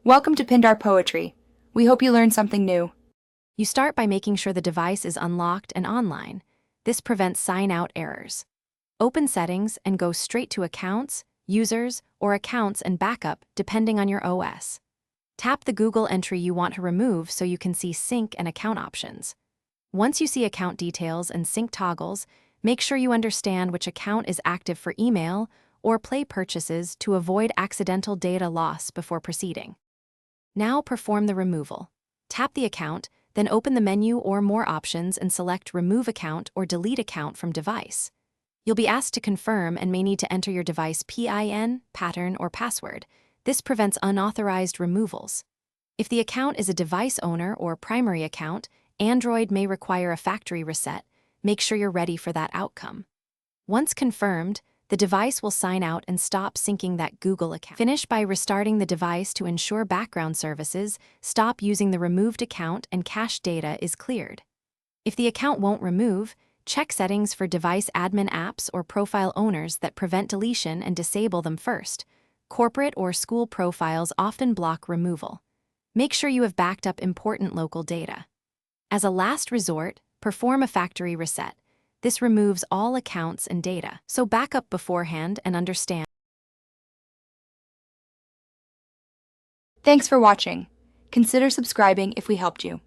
Welcome to Pindar Poetry. We hope you learned something new. You start by making sure the device is unlocked and online. This prevents sign-out errors. Open Settings and go straight to Accounts, Users, or Accounts and Backup, depending on your OS. Tap the Google entry you want to remove so you can see sync and account options. Once you see account details and sync toggles, make sure you understand which account is active for email or Play purchases to avoid accidental data loss before proceeding. Now perform the removal. Tap the account, then open the menu or More options and select Remove Account or Delete Account from Device. You'll be asked to confirm and may need to enter your device PIN, pattern, or password. This prevents unauthorized removals. If the account is a device owner or primary account, Android may require a factory reset. Make sure you're ready for that outcome. Once confirmed, the device will sign out and stop syncing that Google account. Finish by restarting the device to ensure background services stop using the removed account and cache data is cleared. If the account won't remove, check settings for device admin apps or profile owners that prevent deletion and disable them first. Corporate or school profiles often block removal. Make sure you have backed up important local data. As a last resort, perform a factory reset. This removes all accounts and data, so back up beforehand and understand. Thanks for watching. Consider subscribing if we helped you.